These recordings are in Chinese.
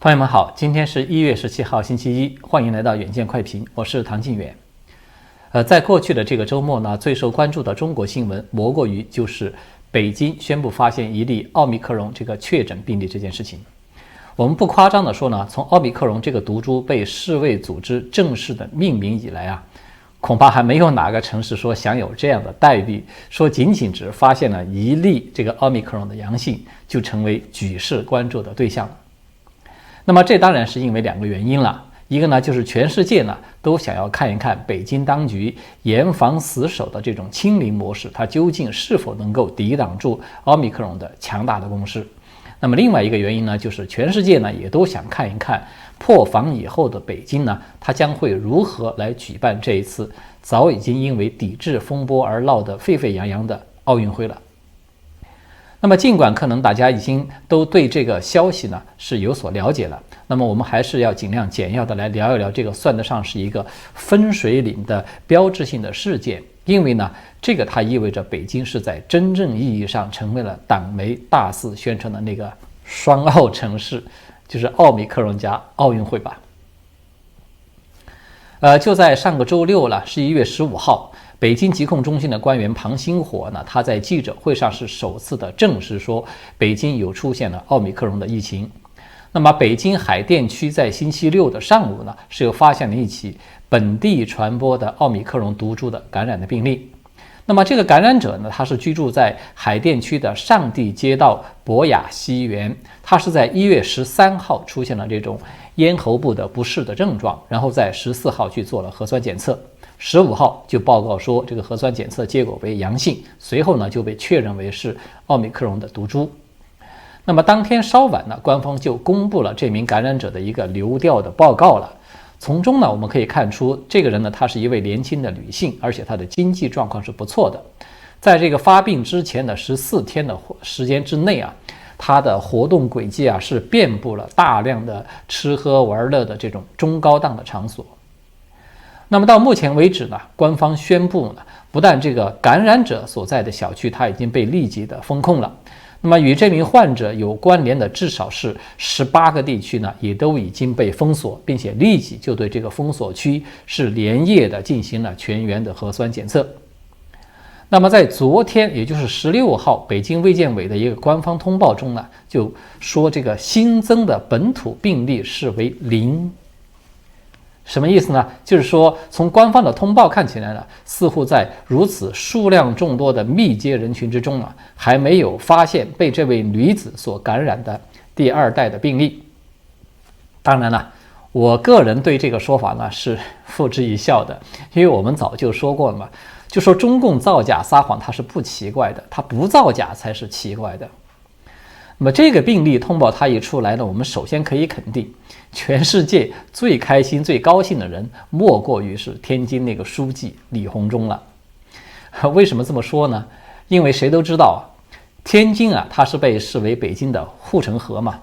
朋友们好，今天是1月17号星期一，欢迎来到远见快评，我是唐晋远。在过去的这个周末呢，最受关注的中国新闻莫过于就是北京宣布发现一例奥密克戎这个确诊病例这件事情。我们不夸张的说呢，从奥密克戎这个毒株被世卫组织正式的命名以来啊，恐怕还没有哪个城市说享有这样的待遇，说仅只发现了一例这个奥密克戎的阳性，就成为举世关注的对象了。那么这当然是因为两个原因了，一个呢就是全世界呢都想要看一看北京当局严防死守的这种清零模式，它究竟是否能够抵挡住奥密克戎的强大的攻势。那么另外一个原因呢，就是全世界呢也都想看一看破防以后的北京呢，它将会如何来举办这一次早已经因为抵制风波而闹得沸沸扬扬的奥运会了。那么尽管可能大家已经都对这个消息呢是有所了解了，那么我们还是要尽量简要的来聊一聊这个算得上是一个分水岭的标志性的事件，因为呢这个它意味着北京是在真正意义上成为了党媒大肆宣传的那个双奥城市，就是奥密克戎加奥运会吧。就在上个周六了，11月15号，北京疾控中心的官员庞星火呢，他在记者会上是首次的证实说，北京有出现了奥密克戎的疫情。那么北京海淀区在星期六的上午呢，是又发现了一起本地传播的奥密克戎毒株的感染的病例。那么这个感染者呢，他是居住在海淀区的上地街道博雅西园，他是在1月13号出现了这种咽喉部的不适的症状，然后在14号去做了核酸检测，15号就报告说这个核酸检测结果为阳性，随后呢就被确认为是奥密克戎的毒株。那么当天稍晚呢，官方就公布了这名感染者的一个流调的报告了。从中呢，我们可以看出，这个人呢，她是一位年轻的女性，而且她的经济状况是不错的。在这个发病之前的14天的时间之内啊，她的活动轨迹啊是遍布了大量的吃喝玩乐的这种中高档的场所。那么到目前为止呢，官方宣布呢，不但这个感染者所在的小区它已经被立即的封控了，那么与这名患者有关联的至少是18个地区呢，也都已经被封锁，并且立即就对这个封锁区是连夜的进行了全员的核酸检测。那么在昨天，也就是16号，北京卫健委的一个官方通报中呢，就说这个新增的本土病例是为0。什么意思呢？就是说从官方的通报看起来呢，似乎在如此数量众多的密接人群之中啊，还没有发现被这位女子所感染的第2代的病例。当然了，我个人对这个说法呢是付之一笑的，因为我们早就说过了嘛，就说中共造假撒谎它是不奇怪的，它不造假才是奇怪的。那么这个病例通报它一出来呢，我们首先可以肯定，全世界最开心最高兴的人莫过于是天津那个书记李鸿忠了。为什么这么说呢？因为谁都知道天津啊，它是被视为北京的护城河嘛。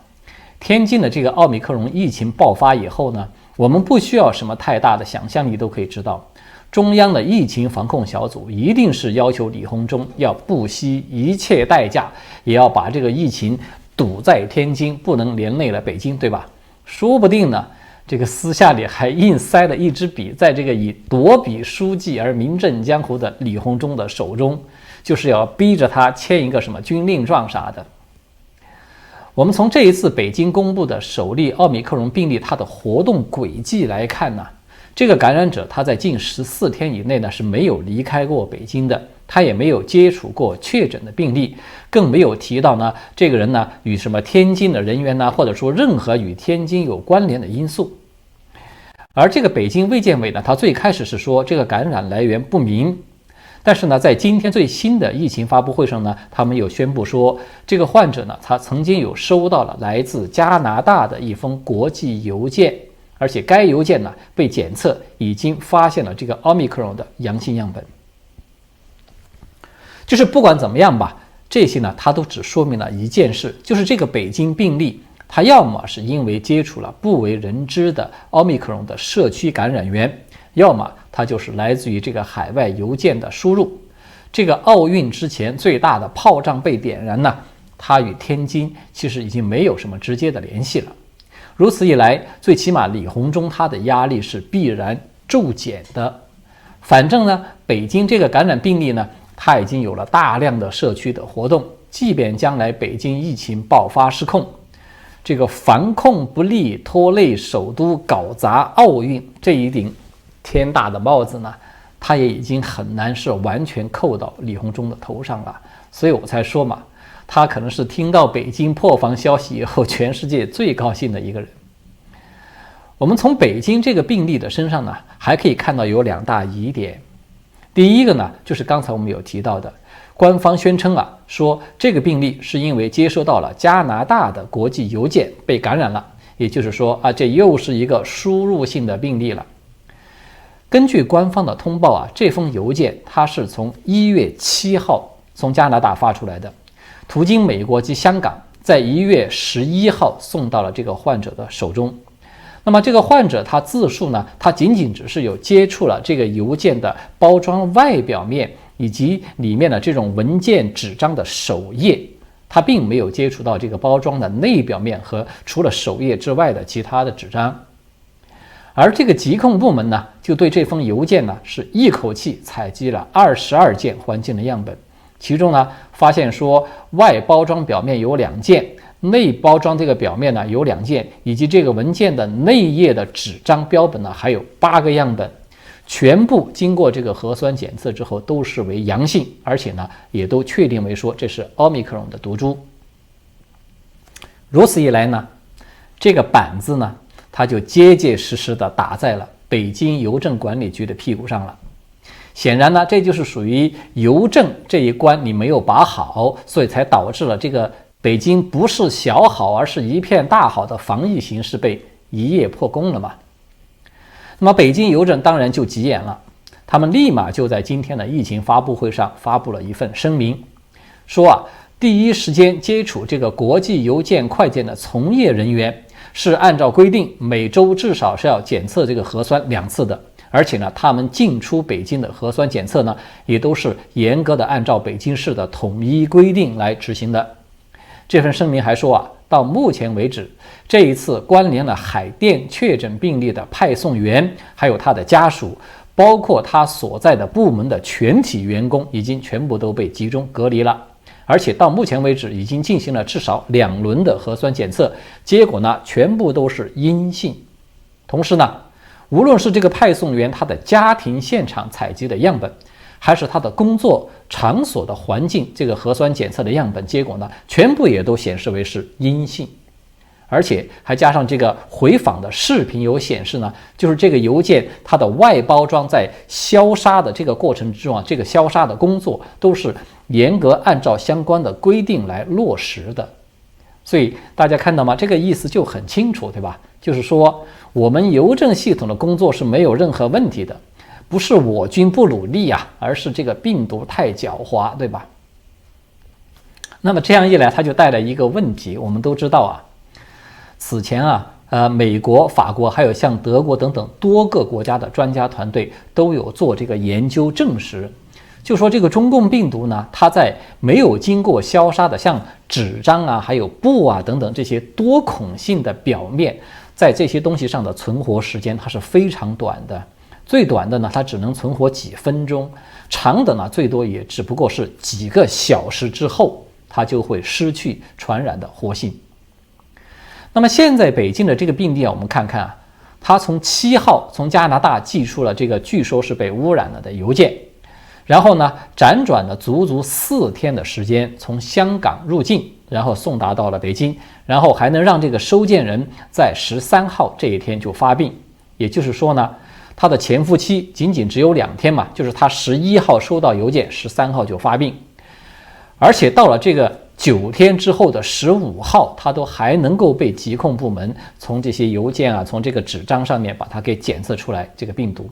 天津的这个奥密克戎疫情爆发以后呢，我们不需要什么太大的想象力都可以知道，中央的疫情防控小组一定是要求李鸿忠要不惜一切代价，也要把这个疫情堵在天津，不能连累了北京，对吧？说不定呢，这个私下里还硬塞了一支笔在这个以夺笔书记而名震江湖的李鸿忠的手中，就是要逼着他签一个什么军令状啥的。我们从这一次北京公布的首例奥密克戎病例它的活动轨迹来看呢，这个感染者他在近14天以内呢是没有离开过北京的，他也没有接触过确诊的病例，更没有提到呢这个人呢与什么天津的人员呢，或者说任何与天津有关联的因素。而这个北京卫健委呢，他最开始是说这个感染来源不明，但是呢在今天最新的疫情发布会上呢，他们又宣布说这个患者呢他曾经有收到了来自加拿大的一封国际邮件，而且该邮件呢被检测已经发现了这个奥密克戎的阳性样本。就是不管怎么样吧，这些呢它都只说明了一件事，就是这个北京病例它要么是因为接触了不为人知的奥密克戎的社区感染源，要么它就是来自于这个海外邮件的输入。这个奥运之前最大的炮仗被点燃呢，它与天津其实已经没有什么直接的联系了。如此一来，最起码李鸿忠他的压力是必然骤减的。反正呢，北京这个感染病例呢，它已经有了大量的社区的活动，即便将来北京疫情爆发失控，这个防控不力拖累首都搞砸奥运这一顶天大的帽子呢，它也已经很难是完全扣到李鸿忠的头上了。所以我才说嘛，他可能是听到北京破防消息以后，全世界最高兴的一个人。我们从北京这个病例的身上呢，还可以看到有2大疑点。第一个呢，就是刚才我们有提到的，官方宣称说这个病例是因为接收到了加拿大的国际邮件被感染了，也就是说这又是一个输入性的病例了。根据官方的通报这封邮件它是从1月7号从加拿大发出来的，途经美国及香港，在1月11号送到了这个患者的手中。那么这个患者他自述呢，他仅仅只是有接触了这个邮件的包装外表面以及里面的这种文件纸张的首页，他并没有接触到这个包装的内表面和除了首页之外的其他的纸张。而这个疾控部门呢，就对这封邮件呢是一口气采集了22件环境的样本，其中呢发现说外包装表面有2件，内包装这个表面呢有2件，以及这个文件的内页的纸张标本呢还有8个样本，全部经过这个核酸检测之后都是为阳性，而且呢也都确定为说这是奥密克戎的毒株。如此一来呢，这个板子呢它就结结实实的打在了北京邮政管理局的屁股上了。显然呢，这就是属于邮政这一关你没有把好，所以才导致了这个北京不是小好而是一片大好的防疫形势被一夜破功了嘛。那么北京邮政当然就急眼了，他们立马就在今天的疫情发布会上发布了一份声明，说第一时间接触这个国际邮件快件的从业人员是按照规定每周至少是要检测这个核酸2次的，而且呢他们进出北京的核酸检测呢也都是严格的按照北京市的统一规定来执行的。这份声明还说到目前为止，这一次关联了海淀确诊病例的派送员还有他的家属，包括他所在的部门的全体员工已经全部都被集中隔离了，而且到目前为止已经进行了至少2轮的核酸检测，结果呢全部都是阴性。同时呢，无论是这个派送员他的家庭现场采集的样本，还是他的工作场所的环境这个核酸检测的样本结果呢，全部也都显示为是阴性。而且还加上这个回访的视频有显示呢，就是这个邮件它的外包装在消杀的这个过程之中这个消杀的工作都是严格按照相关的规定来落实的。所以大家看到吗？这个意思就很清楚，对吧？就是说我们邮政系统的工作是没有任何问题的，不是我军不努力而是这个病毒太狡猾，对吧？那么这样一来，它就带来一个问题，我们都知道此前美国、法国还有像德国等等多个国家的专家团队都有做这个研究证实，就说这个中共病毒呢，它在没有经过消杀的像纸张还有布等等这些多孔性的表面，在这些东西上的存活时间它是非常短的，最短的呢它只能存活几分钟，长的呢最多也只不过是几个小时之后它就会失去传染的活性。那么现在北京的这个病例我们看看他从7号从加拿大寄出了这个据说是被污染了的邮件，然后呢辗转了足足4天的时间，从香港入境，然后送达到了北京，然后还能让这个收件人在13号这一天就发病。也就是说呢，他的潜伏期仅仅只有2天嘛，就是他11号收到邮件，13号就发病，而且到了这个9天之后的15号，它都还能够被疾控部门从这些邮件从这个纸张上面把它给检测出来这个病毒。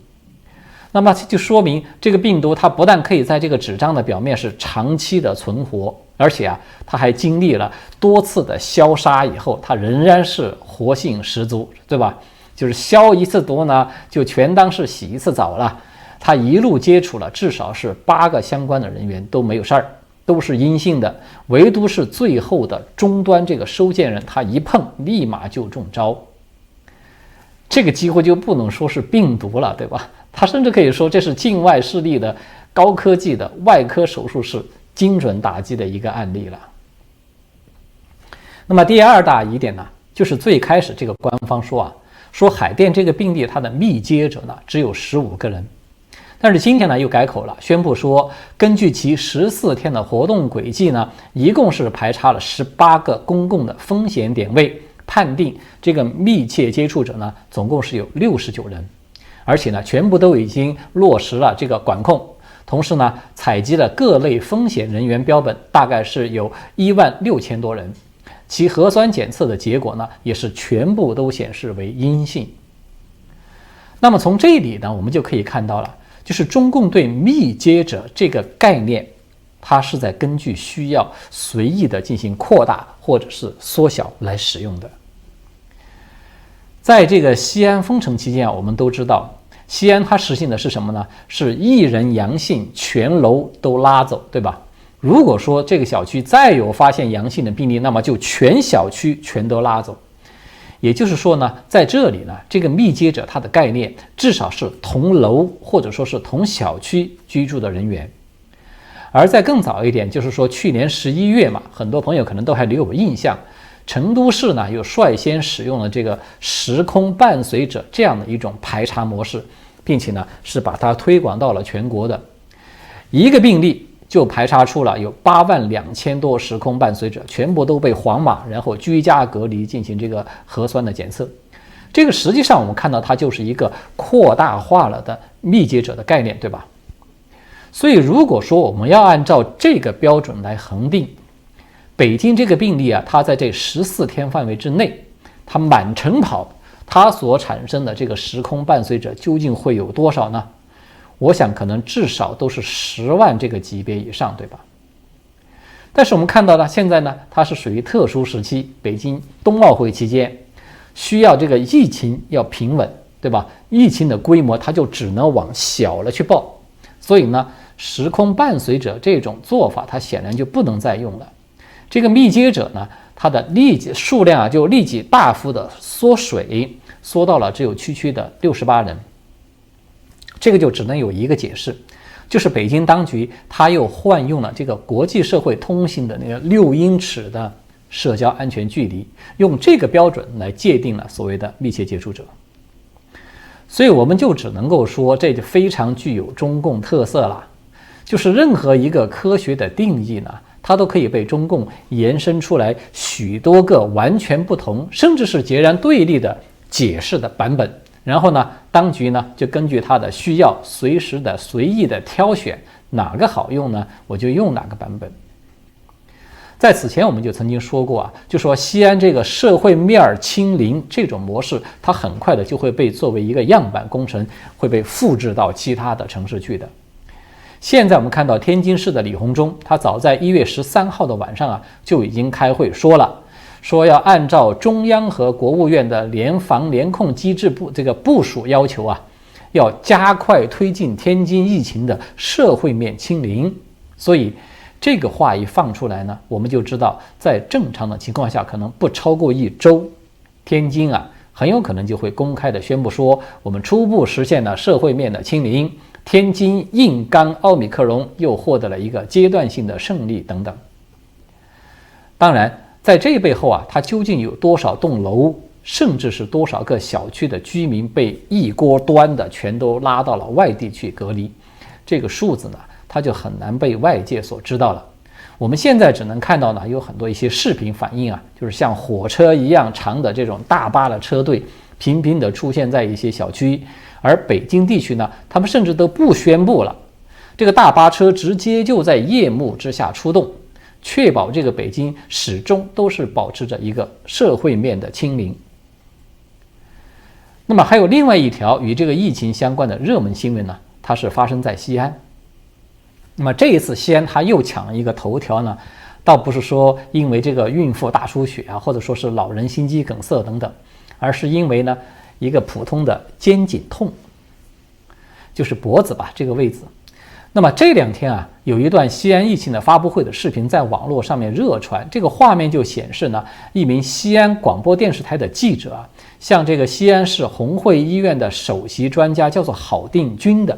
那么就说明这个病毒它不但可以在这个纸张的表面是长期的存活，而且它还经历了多次的消杀以后，它仍然是活性十足，对吧？就是消一次毒呢，就全当是洗一次澡了。它一路接触了至少是8个相关的人员都没有事儿，都是阴性的，唯独是最后的终端这个收件人，他一碰立马就中招。这个几乎就不能说是病毒了，对吧？它甚至可以说这是境外势力的高科技的外科手术室精准打击的一个案例了。那么第二大疑点呢，就是最开始这个官方说海淀这个病例它的密接者呢只有15个人，但是今天呢又改口了，宣布说根据其14天的活动轨迹呢，一共是排查了18个公共的风险点位，判定这个密切接触者呢总共是有69人，而且呢全部都已经落实了这个管控，同时呢采集了各类风险人员标本，大概是有16000多人，其核酸检测的结果呢也是全部都显示为阴性。那么从这里呢我们就可以看到了，就是中共对密接者这个概念，它是在根据需要随意的进行扩大或者是缩小来使用的。在这个西安封城期间我们都知道西安它实行的是什么呢？是一人阳性全楼都拉走，对吧？如果说这个小区再有发现阳性的病例，那么就全小区全都拉走。也就是说呢，在这里呢，这个密接者它的概念至少是同楼或者说是同小区居住的人员。而在更早一点，就是说去年11月嘛，很多朋友可能都还留有印象，成都市呢又率先使用了这个时空伴随者这样的一种排查模式，并且呢是把它推广到了全国的。一个病例就排查出了有82000多时空伴随者，全部都被黄码，然后居家隔离进行这个核酸的检测。这个实际上我们看到它就是一个扩大化了的密接者的概念，对吧？所以如果说我们要按照这个标准来恒定，北京这个病例啊，它在这14天范围之内，它满城跑，它所产生的这个时空伴随者究竟会有多少呢？我想可能至少都是10万这个级别以上，对吧？但是我们看到呢，现在呢，它是属于特殊时期，北京冬奥会期间，需要这个疫情要平稳，对吧？疫情的规模它就只能往小了去报，所以呢，时空伴随者这种做法，它显然就不能再用了。这个密接者呢，它的数量啊，就立即大幅的缩水，缩到了只有区区的68人。这个就只能有一个解释，就是北京当局他又换用了这个国际社会通行的那个6英尺的社交安全距离，用这个标准来界定了所谓的密切接触者。所以我们就只能够说，这就非常具有中共特色了，就是任何一个科学的定义呢，它都可以被中共延伸出来许多个完全不同，甚至是截然对立的解释的版本。然后呢，当局呢就根据它的需要，随时的随意的挑选哪个好用呢，我就用哪个版本。在此前我们就曾经说过啊，就说西安这个社会面清零这种模式，它很快的就会被作为一个样板工程，会被复制到其他的城市去的。现在我们看到天津市的李鸿忠，他早在1月13号的晚上啊，就已经开会说要按照中央和国务院的联防联控机制这个部署要求啊，要加快推进天津疫情的社会面清零。所以这个话一放出来呢，我们就知道在正常的情况下，可能不超过1周，天津啊很有可能就会公开的宣布说，我们初步实现了社会面的清零，天津硬刚奥密克戎又获得了一个阶段性的胜利等等。当然在这背后啊，它究竟有多少栋楼，甚至是多少个小区的居民被一锅端的全都拉到了外地去隔离，这个数字呢，它就很难被外界所知道了。我们现在只能看到呢，有很多一些视频反映啊，就是像火车一样长的这种大巴的车队频频的出现在一些小区，而北京地区呢，他们甚至都不宣布了，这个大巴车直接就在夜幕之下出动，确保这个北京始终都是保持着一个社会面的清零。那么还有另外一条与这个疫情相关的热门新闻呢，它是发生在西安。那么这一次西安它又抢了一个头条呢，倒不是说因为这个孕妇大出血啊，或者说是老人心肌梗塞等等，而是因为呢一个普通的肩颈痛，就是脖子吧这个位置。那么这2天啊，有一段西安疫情的发布会的视频在网络上面热传，这个画面就显示呢，一名西安广播电视台的记者啊，向这个西安市红会医院的首席专家叫做郝定军的，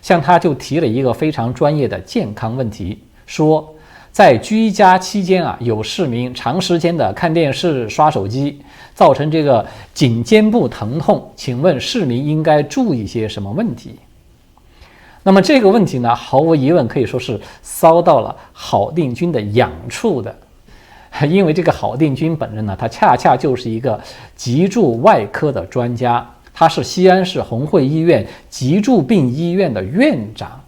向他就提了一个非常专业的健康问题，说在居家期间啊，有市民长时间的看电视、刷手机，造成这个颈肩部疼痛，请问市民应该注意些什么问题？那么这个问题呢，毫无疑问可以说是骚到了郝定军的痒处的，因为这个郝定军本人呢，他恰恰就是一个脊柱外科的专家，他是西安市红会医院脊柱病医院的院长，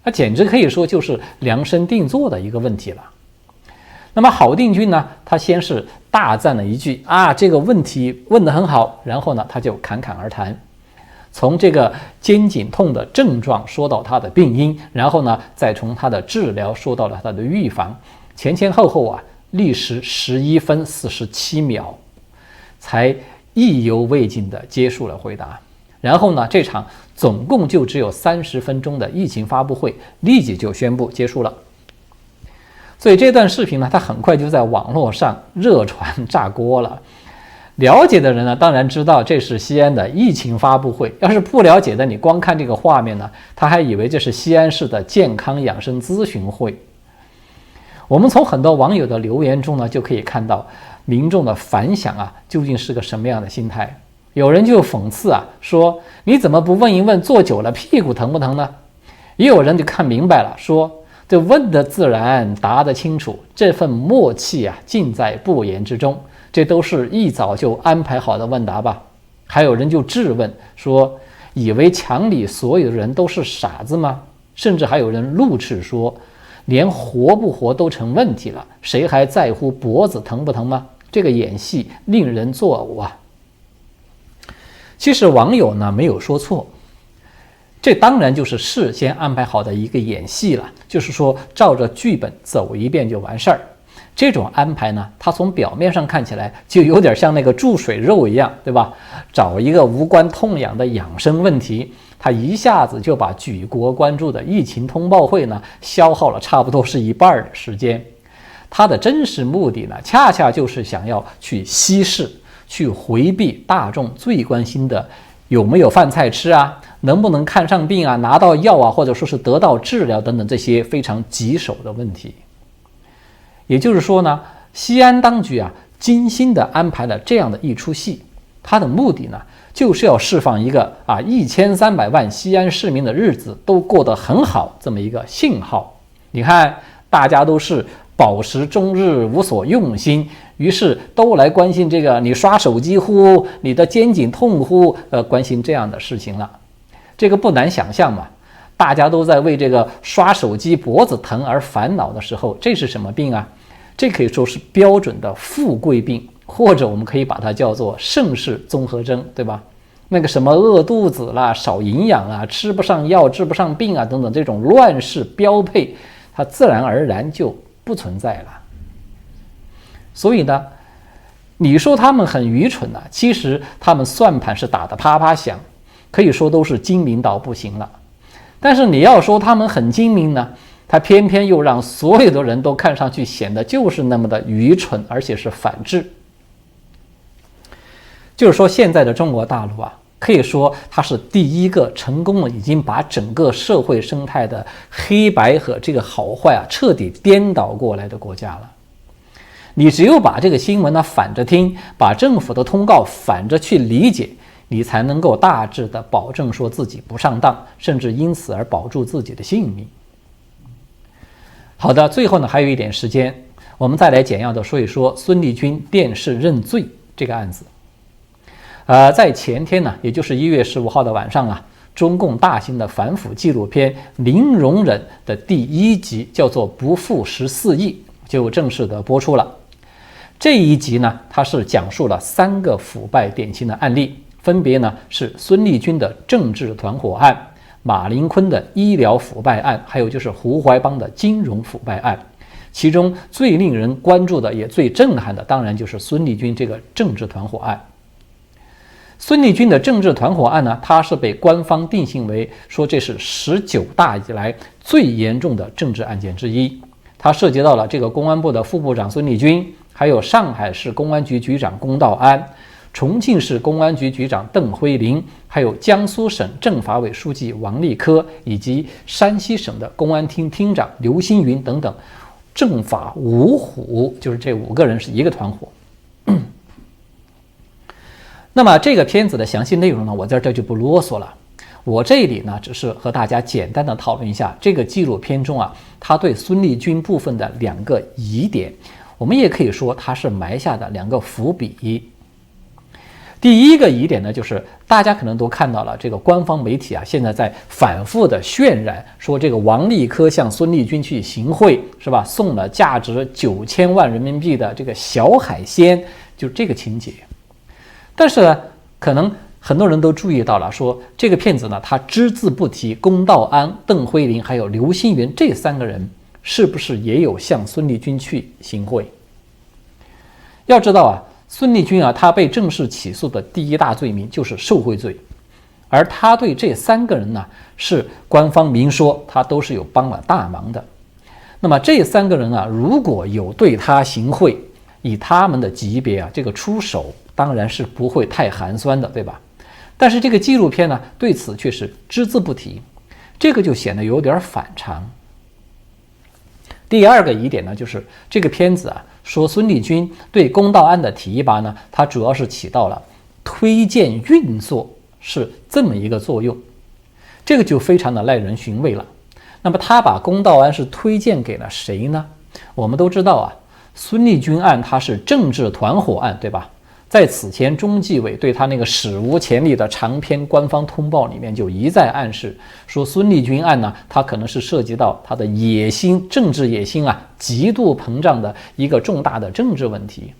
那简直可以说就是量身定做的一个问题了。那么郝定军呢，他先是大赞了一句啊，这个问题问得很好，然后呢，他就侃侃而谈。从这个肩颈痛的症状说到它的病因，然后呢，再从它的治疗说到了它的预防，前后啊，历时11分47秒，才意犹未尽地结束了回答。然后呢，这场总共就只有30分钟的疫情发布会立即就宣布结束了。所以这段视频呢，它很快就在网络上热传炸锅了。了解的人呢，当然知道这是西安的疫情发布会。要是不了解的，你光看这个画面呢，他还以为这是西安市的健康养生咨询会。我们从很多网友的留言中呢，就可以看到民众的反响啊，究竟是个什么样的心态？有人就讽刺啊，说你怎么不问一问坐久了屁股疼不疼呢？也有人就看明白了，说这问得自然，答得清楚，这份默契啊，尽在不言之中。这都是一早就安排好的问答吧？还有人就质问说，以为墙里所有的人都是傻子吗？甚至还有人怒斥说，连活不活都成问题了，谁还在乎脖子疼不疼吗？这个演戏令人作呕啊！其实网友呢没有说错，这当然就是事先安排好的一个演戏了，就是说照着剧本走一遍就完事儿。这种安排呢，它从表面上看起来就有点像那个注水肉一样，对吧？找一个无关痛痒的养生问题，它一下子就把举国关注的疫情通报会呢，消耗了差不多是1半的时间。它的真实目的呢，恰恰就是想要去稀释，去回避大众最关心的有没有饭菜吃啊，能不能看上病啊，拿到药啊，或者说是得到治疗等等这些非常棘手的问题。也就是说呢，西安当局啊，精心地安排了这样的一出戏，它的目的呢，就是要释放一个1300万西安市民的日子都过得很好这么一个信号。你看，大家都是饱食终日，无所用心，于是都来关心这个你刷手机乎，你的肩颈痛乎，关心这样的事情了。这个不难想象嘛。大家都在为这个刷手机脖子疼而烦恼的时候，这是什么病啊？这可以说是标准的富贵病，或者我们可以把它叫做盛世综合征，对吧？那个什么饿肚子啦、少营养啊、吃不上药、治不上病啊等等这种乱世标配，它自然而然就不存在了。所以呢，你说他们很愚蠢啊，其实他们算盘是打得啪啪响，可以说都是精明到不行了。但是你要说他们很精明呢，他偏偏又让所有的人都看上去显得就是那么的愚蠢，而且是反智。就是说，现在的中国大陆啊，可以说它是第一个成功了已经把整个社会生态的黑白和这个好坏啊彻底颠倒过来的国家了。你只有把这个新闻呢反着听，把政府的通告反着去理解，你才能够大致的保证说自己不上当，甚至因此而保住自己的性命。好的，最后呢还有一点时间，我们再来简要的说一说孙立军电视认罪这个案子。在前天呢，也就是1月15号的晚上啊，中共大型的反腐纪录片《零容忍》的第1集叫做《不负14亿》就正式的播出了。这一集呢，它是讲述了3个腐败典型的案例，分别呢是孙立军的政治团伙案、马林坤的医疗腐败案，还有就是胡怀邦的金融腐败案。其中最令人关注的也最震撼的，当然就是孙立军这个政治团伙案。孙立军的政治团伙案呢，它是被官方定性为说这是19大以来最严重的政治案件之一。它涉及到了这个公安部的副部长孙立军，还有上海市公安局局长龚道安、重庆市公安局局长邓辉林，还有江苏省政法委书记王立科，以及山西省的公安厅厅长刘星云等等，政法五虎，就是这5个人是一个团伙。那么这个片子的详细内容呢，我在这就不啰嗦了。我这里呢，只是和大家简单的讨论一下这个纪录片中啊，他对孙立军部分的2个疑点，我们也可以说他是埋下的2个伏笔。第一个疑点呢，就是大家可能都看到了，这个官方媒体啊，现在在反复的渲染说这个王立科向孙立军去行贿，是吧？送了价值9000万人民币的这个小海鲜，就这个情节。但是呢，可能很多人都注意到了，说这个骗子呢，他只字不提龚道安、邓辉林还有刘星云这3个人是不是也有向孙立军去行贿？要知道啊，孙立军啊，他被正式起诉的第1大罪名就是受贿罪，而他对这3个人呢，是官方明说他都是有帮了大忙的。那么这3个人啊，如果有对他行贿，以他们的级别啊，这个出手当然是不会太寒酸的，对吧？但是这个纪录片呢，对此却是只字不提，这个就显得有点反常。第2个疑点呢，就是这个片子啊，说孙立军对龚道安的提拔呢，它主要是起到了推荐运作，是这么一个作用，这个就非常的耐人寻味了。那么他把龚道安是推荐给了谁呢？我们都知道啊，孙立军案它是政治团伙案，对吧？在此前，中纪委对他那个史无前例的长篇官方通报里面就一再暗示说，孙立军案呢，它可能是涉及到他的野心、政治野心啊，极度膨胀的一个重大的政治问题。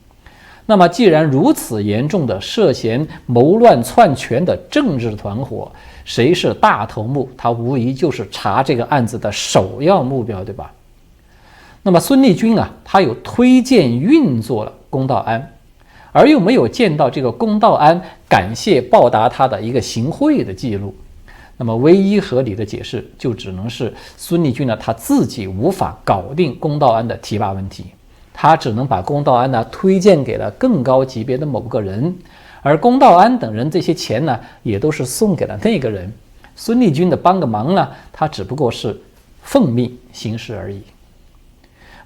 那么，既然如此严重的涉嫌谋乱篡权的政治团伙，谁是大头目？他无疑就是查这个案子的首要目标，对吧？那么孙立军啊，他有推荐运作了龚道安，而又没有见到这个龚道安感谢报答他的一个行贿的记录。那么唯一合理的解释就只能是孙立军呢，他自己无法搞定龚道安的提拔问题，他只能把龚道安呢推荐给了更高级别的某个人，而龚道安等人这些钱呢，也都是送给了那个人。孙立军的帮个忙呢，他只不过是奉命行事而已。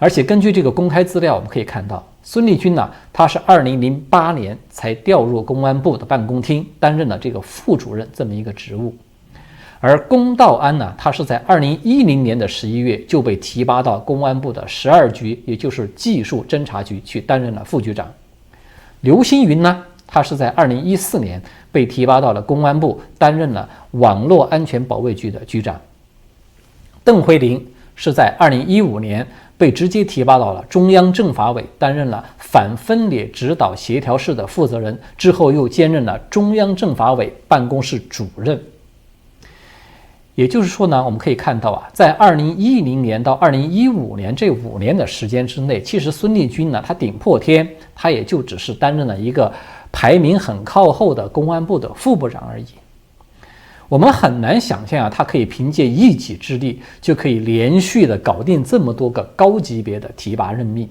而且根据这个公开资料，我们可以看到，孙立军呢，他是2008年才调入公安部的办公厅，担任了这个副主任这么一个职务。而龚道安呢，他是在2010年的11月就被提拔到公安部的12局，也就是技术侦察局去担任了副局长。刘星云呢，他是在2014年被提拔到了公安部，担任了网络安全保卫局的局长。邓辉林是在2015年被直接提拔到了中央政法委，担任了反分裂指导协调室的负责人，之后又兼任了中央政法委办公室主任。也就是说呢，我们可以看到啊，在2010年到2015年这5年的时间之内，其实孙立军呢，他顶破天，他也就只是担任了一个排名很靠后的公安部的副部长而已。我们很难想象啊，他可以凭借一己之力就可以连续的搞定这么多个高级别的提拔任命。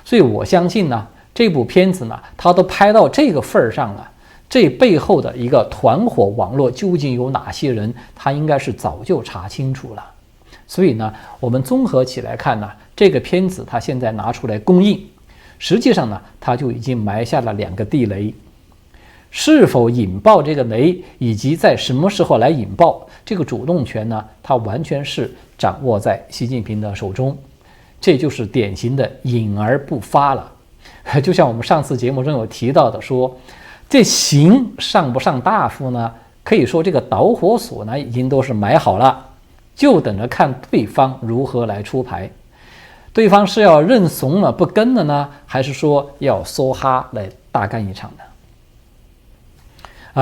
所以我相信呢，这部片子呢，他都拍到这个份儿上了，这背后的一个团伙网络究竟有哪些人，他应该是早就查清楚了。所以呢，我们综合起来看呢，这个片子他现在拿出来公映，实际上呢，他就已经埋下了2个地雷。是否引爆这个雷，以及在什么时候来引爆，这个主动权呢，它完全是掌握在习近平的手中。这就是典型的隐而不发了。就像我们上次节目中有提到的说，这刑上不上大夫呢，可以说这个导火索呢已经都是埋好了，就等着看对方如何来出牌。对方是要认怂了不跟了呢，还是说要梭哈来大干一场呢？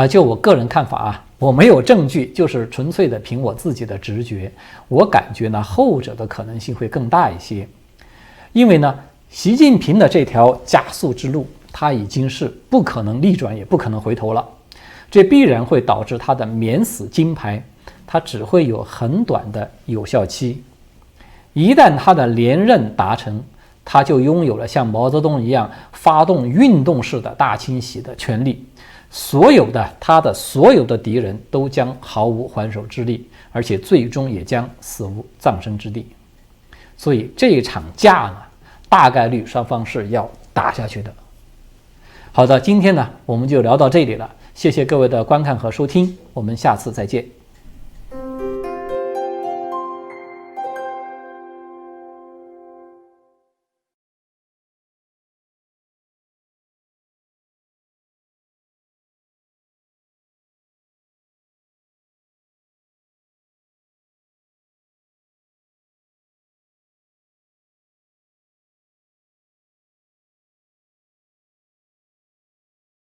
就我个人看法啊，我没有证据，就是纯粹的凭我自己的直觉，我感觉呢，后者的可能性会更大一些。因为呢，习近平的这条加速之路他已经是不可能逆转，也不可能回头了。这必然会导致他的免死金牌，他只会有很短的有效期。一旦他的连任达成，他就拥有了像毛泽东一样发动运动式的大清洗的权利，他的所有的敌人都将毫无还手之力，而且最终也将死无葬身之地。所以这一场架呢，大概率双方是要打下去的。好的，今天呢我们就聊到这里了，谢谢各位的观看和收听，我们下次再见。